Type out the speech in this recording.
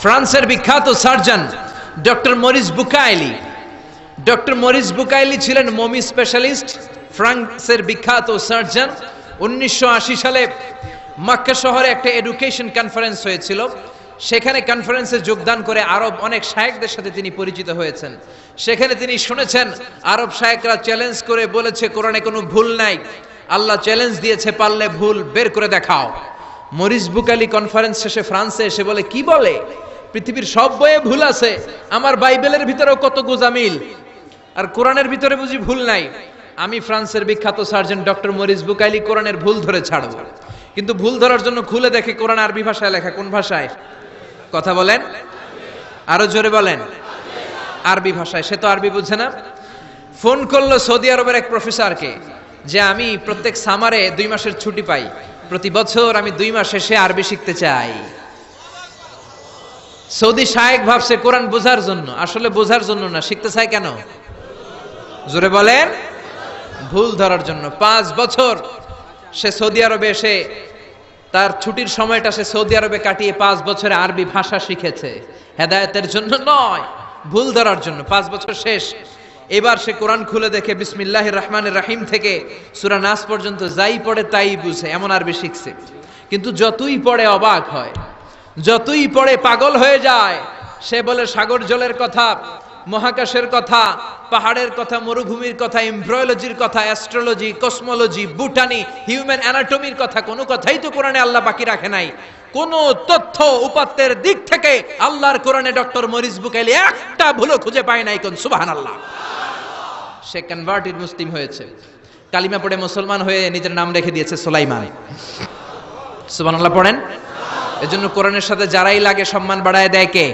ফ্রান্সের বিখ্যাত surgeon doctor Morris Bucaille. Doctor Morris Bucaille ছিলেন মমি স্পেশালিস্ট, ফ্রান্সের বিখ্যাত সার্জন। 1980 সালে মক্কা শহরে একটা এডুকেশন কনফারেন্স হয়েছিল। সেখানে কনফারেন্সে যোগদান করে আরব অনেক শায়েখদের সাথে তিনি পরিচিত হয়েছেন। সেখানে তিনি শুনেছেন আরব শায়েখরা চ্যালেঞ্জ করে বলেছে কোরআনে কোনো ভুল নাই। আল্লাহ চ্যালেঞ্জ দিয়েছে, পারলে ভুল বের করে দেখাও। মরিস বুকাইলি কনফারেন্স শেষে ফ্রান্সে এসে বলে, কি বলে পৃথিবীর সব বইয়ে ভুল আছে, আমার বাইবেলের ভিতরেও কত গোজামিল, আর কোরআনের ভিতরে বুঝি ভুল নাই। আমি ফ্রান্সের বিখ্যাত সার্জন ডক্টর মরিস বুকাইলি কোরআনের ভুল ধরে ছাড়ব। কিন্তু ভুল ধরার জন্য খুলে দেখে কোরআন আরবি ভাষায় লেখা। কোন ভাষায়? কথা বলেন, আরো জোরে বলেন। আরবি ভাষায়। সে তো আরবি বুঝে না। ফোন করলো সৌদি আরবের এক প্রফেসরকে যে আমি প্রত্যেক সামারে 2 মাসের ছুটি পাই, প্রতি বছর আমি 2 মাস এসে আরবি শিখতে চাই। সৌদি শায়েখ ভাবছে কোরআন বোঝার জন্য, আসলে বোঝার জন্য না। শিখতে চায় কেন? জোরে বলেন। ভুল ধরার জন্য। 5 বছর সে সৌদি আরবে এসে তার ছুটির সময়টা সে সৌদি আরবে কাটিয়ে 5 বছরে আরবি ভাষা শিখেছে। হেদায়েতের জন্য নয়, ভুল ধরার জন্য। 5 বছর শেষ। এবার সে কোরআন খুলে দেখে বিসমিল্লাহির রহমানির রহিম থেকে সূরা নাস পর্যন্ত যাই পড়ে তাই বুঝে, এমন আরবি শিখছে। কিন্তু যতই পড়ে অবাক হয়, যতই পড়ে পাগল হয়ে যায়। সে বলে সাগর জলের কথা, মহাকাশের কথা, পাহাড়ের কথা, মরুভূমির কথা, এমব্রয়োলজির কথা, অ্যাস্ট্রোলজি, কসমোলজি, বুটানি, হিউম্যান অ্যানাটমির কথা, কোনো কথাই তো কোরআনে আল্লাহ বাকি রাখে নাই। কোন তথ্য উপাত্তের দিক থেকে আল্লাহর কোরআনে ডক্টর মরিস বুকাইলি একটা ভুলও খুঁজে পায় নাই। কোন সুবহানাল্লাহ। সে কনভার্টেড মুসলিম হয়েছে, কালিমা পড়ে মুসলমান হয়ে নিজের নাম রেখে দিয়েছে সুলাইমান। সুবহানাল্লাহ পড়েন। এজন্য কোরআনের সাথে যারাই লাগে সম্মান বাড়ায় দেয় কে?